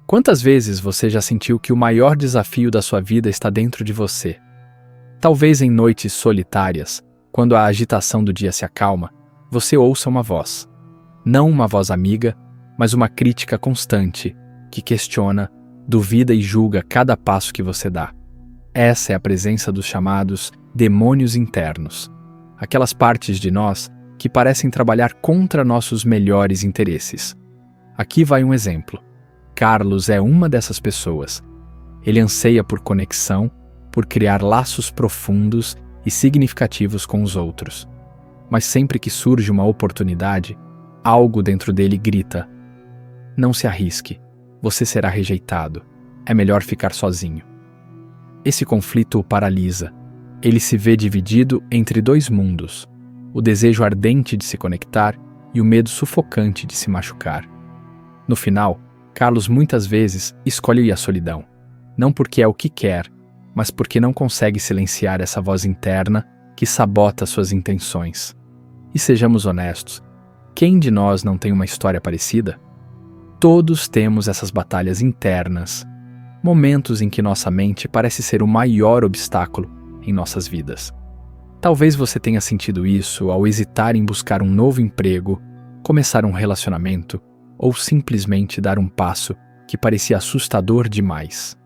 Quantas vezes você já sentiu que o maior desafio da sua vida está dentro de você? Talvez em noites solitárias, quando a agitação do dia se acalma, você ouça uma voz. Não uma voz amiga, mas uma crítica constante, que questiona, duvida e julga cada passo que você dá. Essa é a presença dos chamados demônios internos, aquelas partes de nós que parecem trabalhar contra nossos melhores interesses. Aqui vai um exemplo. Carlos é uma dessas pessoas. Ele anseia por conexão, por criar laços profundos e significativos com os outros. Mas sempre que surge uma oportunidade, algo dentro dele grita: não se arrisque, você será rejeitado, é melhor ficar sozinho. Esse conflito o paralisa. Ele se vê dividido entre dois mundos, o desejo ardente de se conectar e o medo sufocante de se machucar. No final, Carlos muitas vezes escolhe a solidão, não porque é o que quer, mas porque não consegue silenciar essa voz interna que sabota suas intenções. E sejamos honestos, quem de nós não tem uma história parecida? Todos temos essas batalhas internas, momentos em que nossa mente parece ser o maior obstáculo em nossas vidas. Talvez você tenha sentido isso ao hesitar em buscar um novo emprego, começar um relacionamento ou simplesmente dar um passo que parecia assustador demais.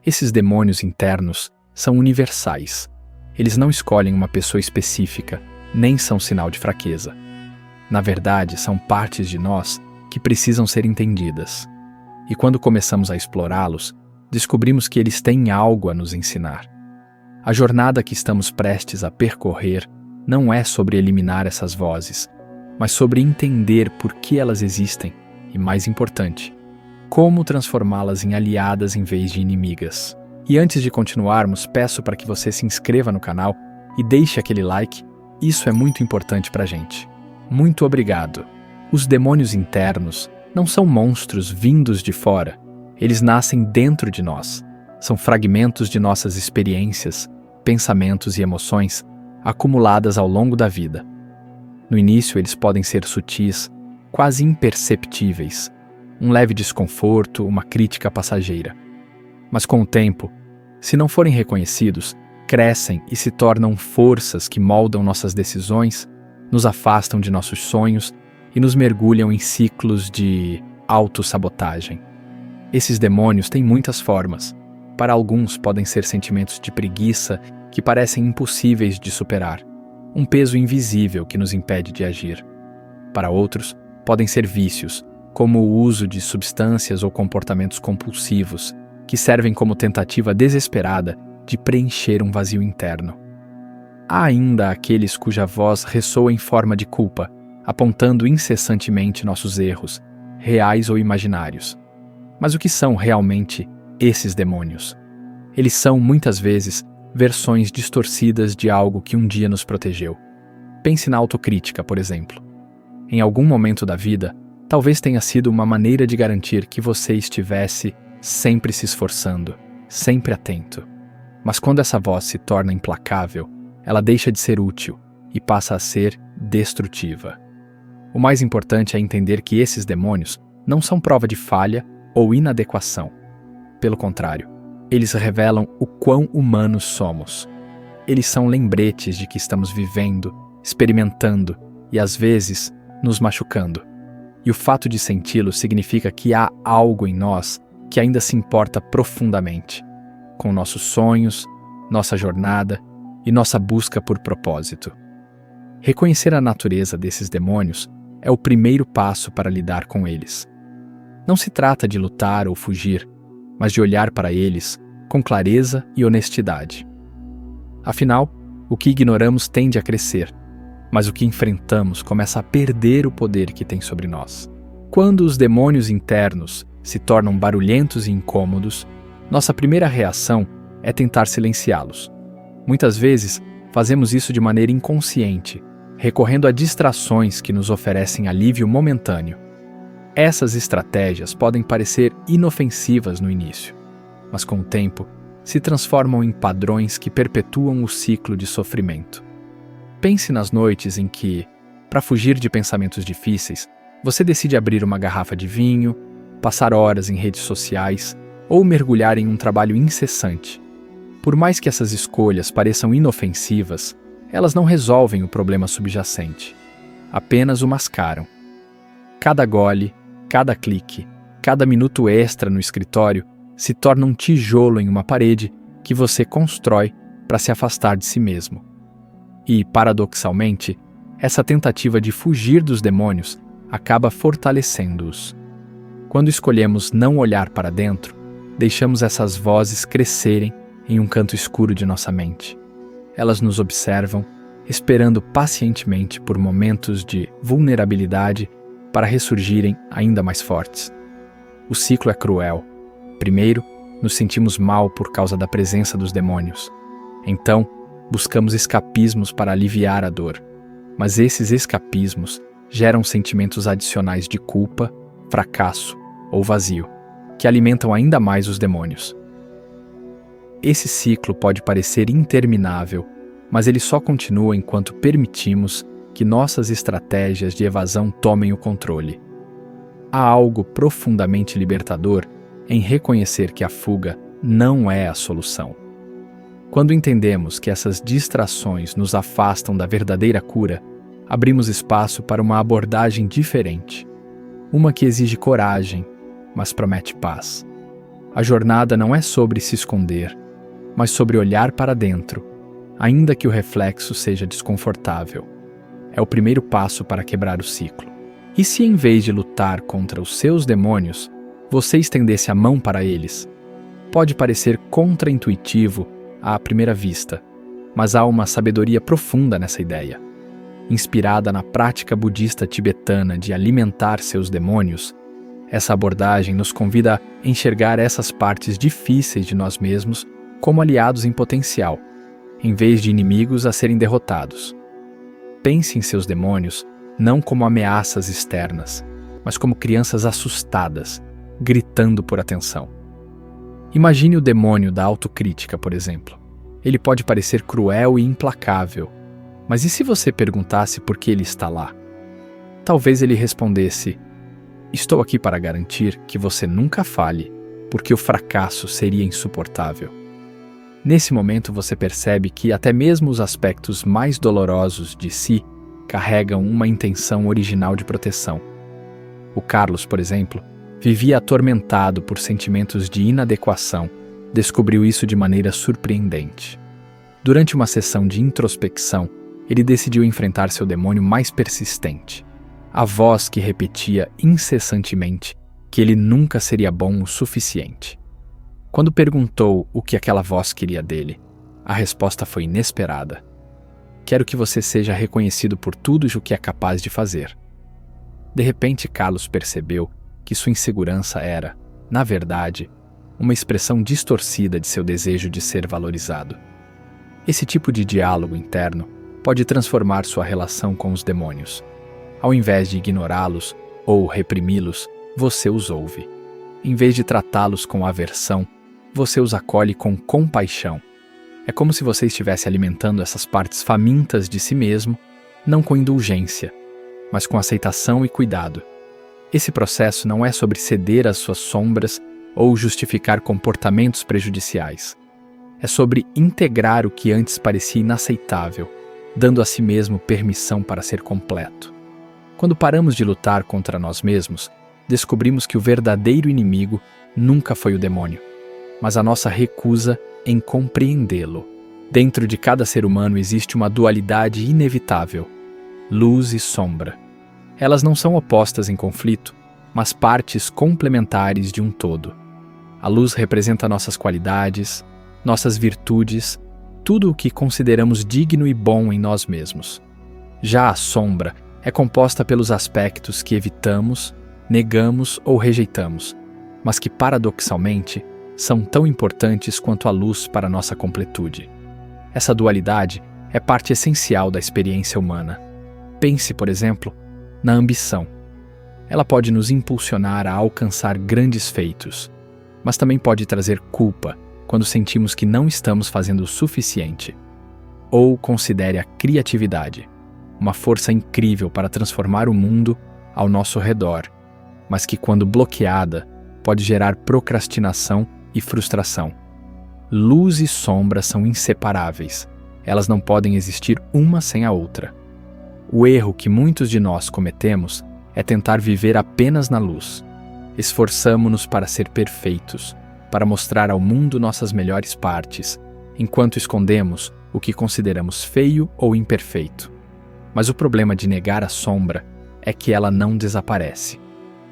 Esses demônios internos são universais. Eles não escolhem uma pessoa específica, nem são sinal de fraqueza. Na verdade, são partes de nós que precisam ser entendidas. E quando começamos a explorá-los, descobrimos que eles têm algo a nos ensinar. A jornada que estamos prestes a percorrer não é sobre eliminar essas vozes, mas sobre entender por que elas existem e, mais importante, como transformá-las em aliadas em vez de inimigas. E antes de continuarmos, peço para que você se inscreva no canal e deixe aquele like, isso é muito importante para a gente. Muito obrigado! Os demônios internos não são monstros vindos de fora, eles nascem dentro de nós. São fragmentos de nossas experiências, pensamentos e emoções acumuladas ao longo da vida. No início, eles podem ser sutis, quase imperceptíveis, um leve desconforto, uma crítica passageira. Mas com o tempo, se não forem reconhecidos, crescem e se tornam forças que moldam nossas decisões, nos afastam de nossos sonhos e nos mergulham em ciclos de autossabotagem. Esses demônios têm muitas formas. Para alguns podem ser sentimentos de preguiça que parecem impossíveis de superar, um peso invisível que nos impede de agir. Para outros, podem ser vícios, como o uso de substâncias ou comportamentos compulsivos, que servem como tentativa desesperada de preencher um vazio interno. Há ainda aqueles cuja voz ressoa em forma de culpa, apontando incessantemente nossos erros, reais ou imaginários. Mas o que são realmente esses demônios? Eles são, muitas vezes, versões distorcidas de algo que um dia nos protegeu. Pense na autocrítica, por exemplo. Em algum momento da vida, talvez tenha sido uma maneira de garantir que você estivesse sempre se esforçando, sempre atento. Mas quando essa voz se torna implacável, ela deixa de ser útil e passa a ser destrutiva. O mais importante é entender que esses demônios não são prova de falha ou inadequação. Pelo contrário, eles revelam o quão humanos somos. Eles são lembretes de que estamos vivendo, experimentando e, às vezes, nos machucando. E o fato de senti-lo significa que há algo em nós que ainda se importa profundamente com nossos sonhos, nossa jornada e nossa busca por propósito. Reconhecer a natureza desses demônios é o primeiro passo para lidar com eles. Não se trata de lutar ou fugir, mas de olhar para eles com clareza e honestidade. Afinal, o que ignoramos tende a crescer, mas o que enfrentamos começa a perder o poder que tem sobre nós. Quando os demônios internos se tornam barulhentos e incômodos, nossa primeira reação é tentar silenciá-los. Muitas vezes, fazemos isso de maneira inconsciente, recorrendo a distrações que nos oferecem alívio momentâneo. Essas estratégias podem parecer inofensivas no início, mas com o tempo se transformam em padrões que perpetuam o ciclo de sofrimento. Pense nas noites em que, para fugir de pensamentos difíceis, você decide abrir uma garrafa de vinho, passar horas em redes sociais ou mergulhar em um trabalho incessante. Por mais que essas escolhas pareçam inofensivas, elas não resolvem o problema subjacente, apenas o mascaram. Cada gole, cada clique, cada minuto extra no escritório se torna um tijolo em uma parede que você constrói para se afastar de si mesmo. E, paradoxalmente, essa tentativa de fugir dos demônios acaba fortalecendo-os. Quando escolhemos não olhar para dentro, deixamos essas vozes crescerem em um canto escuro de nossa mente. Elas nos observam, esperando pacientemente por momentos de vulnerabilidade para ressurgirem ainda mais fortes. O ciclo é cruel. Primeiro, nos sentimos mal por causa da presença dos demônios. Então, buscamos escapismos para aliviar a dor. Mas esses escapismos geram sentimentos adicionais de culpa, fracasso ou vazio, que alimentam ainda mais os demônios. Esse ciclo pode parecer interminável, mas ele só continua enquanto permitimos que nossas estratégias de evasão tomem o controle. Há algo profundamente libertador em reconhecer que a fuga não é a solução. Quando entendemos que essas distrações nos afastam da verdadeira cura, abrimos espaço para uma abordagem diferente, uma que exige coragem, mas promete paz. A jornada não é sobre se esconder, mas sobre olhar para dentro, ainda que o reflexo seja desconfortável. É o primeiro passo para quebrar o ciclo. E se em vez de lutar contra os seus demônios, você estendesse a mão para eles? Pode parecer contraintuitivo à primeira vista, mas há uma sabedoria profunda nessa ideia. Inspirada na prática budista tibetana de alimentar seus demônios, essa abordagem nos convida a enxergar essas partes difíceis de nós mesmos como aliados em potencial, em vez de inimigos a serem derrotados. Pense em seus demônios não como ameaças externas, mas como crianças assustadas, gritando por atenção. Imagine o demônio da autocrítica, por exemplo. Ele pode parecer cruel e implacável, mas e se você perguntasse por que ele está lá? Talvez ele respondesse: estou aqui para garantir que você nunca falhe, porque o fracasso seria insuportável. Nesse momento você percebe que até mesmo os aspectos mais dolorosos de si carregam uma intenção original de proteção. O Carlos, por exemplo, vivia atormentado por sentimentos de inadequação, descobriu isso de maneira surpreendente. Durante uma sessão de introspecção, ele decidiu enfrentar seu demônio mais persistente, a voz que repetia incessantemente que ele nunca seria bom o suficiente. Quando perguntou o que aquela voz queria dele, a resposta foi inesperada. Quero que você seja reconhecido por tudo o que é capaz de fazer. De repente, Carlos percebeu que sua insegurança era, na verdade, uma expressão distorcida de seu desejo de ser valorizado. Esse tipo de diálogo interno pode transformar sua relação com os demônios. Ao invés de ignorá-los ou reprimi-los, você os ouve. Em vez de tratá-los com aversão, você os acolhe com compaixão. É como se você estivesse alimentando essas partes famintas de si mesmo, não com indulgência, mas com aceitação e cuidado. Esse processo não é sobre ceder às suas sombras ou justificar comportamentos prejudiciais. É sobre integrar o que antes parecia inaceitável, dando a si mesmo permissão para ser completo. Quando paramos de lutar contra nós mesmos, descobrimos que o verdadeiro inimigo nunca foi o demônio, mas a nossa recusa em compreendê-lo. Dentro de cada ser humano existe uma dualidade inevitável: luz e sombra. Elas não são opostas em conflito, mas partes complementares de um todo. A luz representa nossas qualidades, nossas virtudes, tudo o que consideramos digno e bom em nós mesmos. Já a sombra é composta pelos aspectos que evitamos, negamos ou rejeitamos, mas que, paradoxalmente, são tão importantes quanto a luz para nossa completude. Essa dualidade é parte essencial da experiência humana. Pense, por exemplo, na ambição. Ela pode nos impulsionar a alcançar grandes feitos, mas também pode trazer culpa quando sentimos que não estamos fazendo o suficiente. Ou considere a criatividade, uma força incrível para transformar o mundo ao nosso redor, mas que, quando bloqueada, pode gerar procrastinação e frustração. Luz e sombra são inseparáveis. Elas não podem existir uma sem a outra. O erro que muitos de nós cometemos é tentar viver apenas na luz. Esforçamo-nos para ser perfeitos, para mostrar ao mundo nossas melhores partes, enquanto escondemos o que consideramos feio ou imperfeito. Mas o problema de negar a sombra é que ela não desaparece.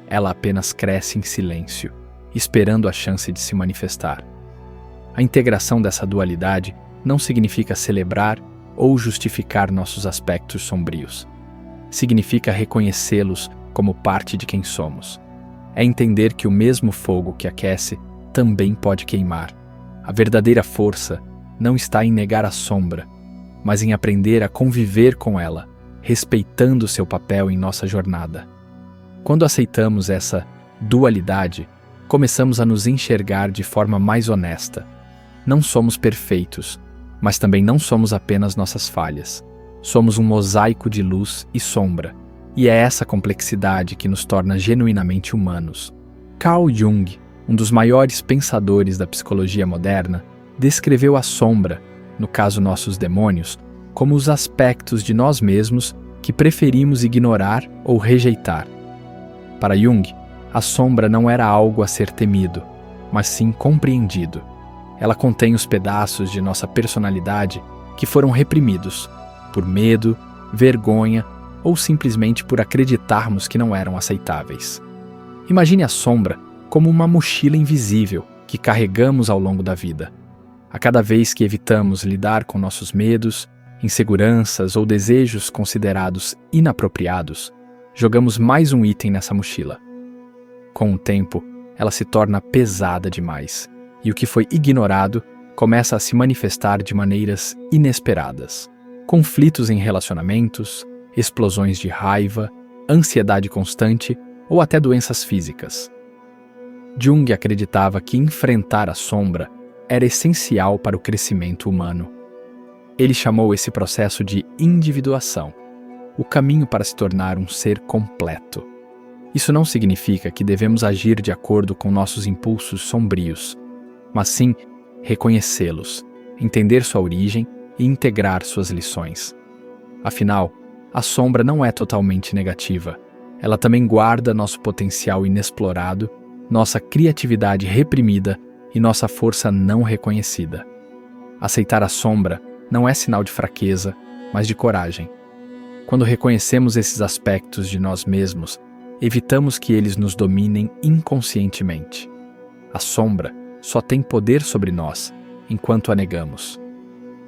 Ela apenas cresce em silêncio, esperando a chance de se manifestar. A integração dessa dualidade não significa celebrar ou justificar nossos aspectos sombrios. Significa reconhecê-los como parte de quem somos. É entender que o mesmo fogo que aquece também pode queimar. A verdadeira força não está em negar a sombra, mas em aprender a conviver com ela, respeitando seu papel em nossa jornada. Quando aceitamos essa dualidade, começamos a nos enxergar de forma mais honesta. Não somos perfeitos, mas também não somos apenas nossas falhas. Somos um mosaico de luz e sombra, e é essa complexidade que nos torna genuinamente humanos. Carl Jung, um dos maiores pensadores da psicologia moderna, descreveu a sombra, no caso nossos demônios, como os aspectos de nós mesmos que preferimos ignorar ou rejeitar. Para Jung, a sombra não era algo a ser temido, mas sim compreendido. Ela contém os pedaços de nossa personalidade que foram reprimidos, por medo, vergonha ou simplesmente por acreditarmos que não eram aceitáveis. Imagine a sombra como uma mochila invisível que carregamos ao longo da vida. A cada vez que evitamos lidar com nossos medos, inseguranças ou desejos considerados inapropriados, jogamos mais um item nessa mochila. Com o tempo, ela se torna pesada demais, e o que foi ignorado começa a se manifestar de maneiras inesperadas. Conflitos em relacionamentos, explosões de raiva, ansiedade constante ou até doenças físicas. Jung acreditava que enfrentar a sombra era essencial para o crescimento humano. Ele chamou esse processo de individuação, o caminho para se tornar um ser completo. Isso não significa que devemos agir de acordo com nossos impulsos sombrios, mas sim reconhecê-los, entender sua origem e integrar suas lições. Afinal, a sombra não é totalmente negativa. Ela também guarda nosso potencial inexplorado, nossa criatividade reprimida e nossa força não reconhecida. Aceitar a sombra não é sinal de fraqueza, mas de coragem. Quando reconhecemos esses aspectos de nós mesmos, evitamos que eles nos dominem inconscientemente. A sombra só tem poder sobre nós enquanto a negamos.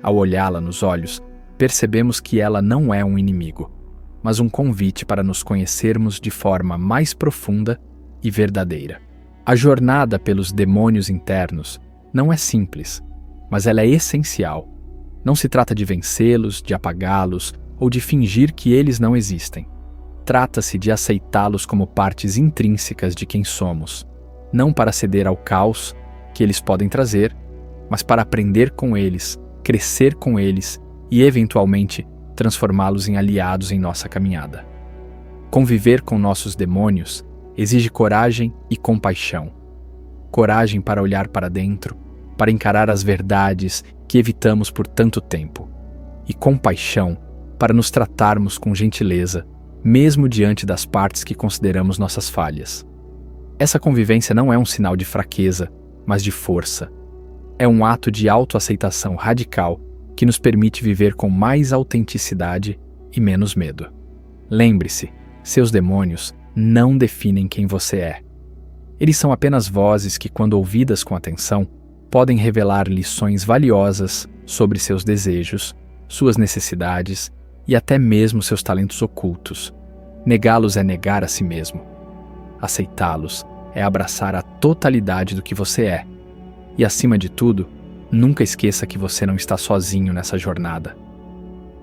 Ao olhá-la nos olhos, percebemos que ela não é um inimigo, mas um convite para nos conhecermos de forma mais profunda e verdadeira. A jornada pelos demônios internos não é simples, mas ela é essencial. Não se trata de vencê-los, de apagá-los ou de fingir que eles não existem. Trata-se de aceitá-los como partes intrínsecas de quem somos, não para ceder ao caos que eles podem trazer, mas para aprender com eles, crescer com eles e, eventualmente, transformá-los em aliados em nossa caminhada. Conviver com nossos demônios exige coragem e compaixão. Coragem para olhar para dentro, para encarar as verdades que evitamos por tanto tempo. E compaixão para nos tratarmos com gentileza, mesmo diante das partes que consideramos nossas falhas. Essa convivência não é um sinal de fraqueza, mas de força. É um ato de autoaceitação radical que nos permite viver com mais autenticidade e menos medo. Lembre-se, seus demônios não definem quem você é. Eles são apenas vozes que, quando ouvidas com atenção, podem revelar lições valiosas sobre seus desejos, suas necessidades e até mesmo seus talentos ocultos. Negá-los é negar a si mesmo. Aceitá-los é abraçar a totalidade do que você é. E, acima de tudo, nunca esqueça que você não está sozinho nessa jornada.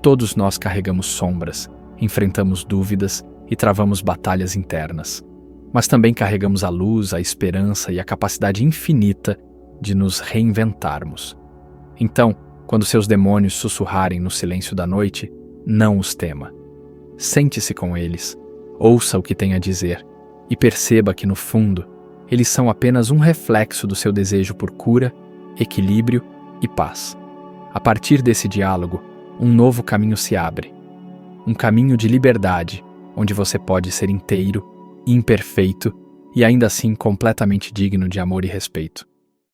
Todos nós carregamos sombras, enfrentamos dúvidas e travamos batalhas internas. Mas também carregamos a luz, a esperança e a capacidade infinita de nos reinventarmos. Então, quando seus demônios sussurrarem no silêncio da noite, não os tema. Sente-se com eles, ouça o que tem a dizer e perceba que, no fundo, Eles são apenas um reflexo do seu desejo por cura, equilíbrio e paz. A partir desse diálogo, um novo caminho se abre. Um caminho de liberdade, onde você pode ser inteiro, imperfeito e ainda assim completamente digno de amor e respeito.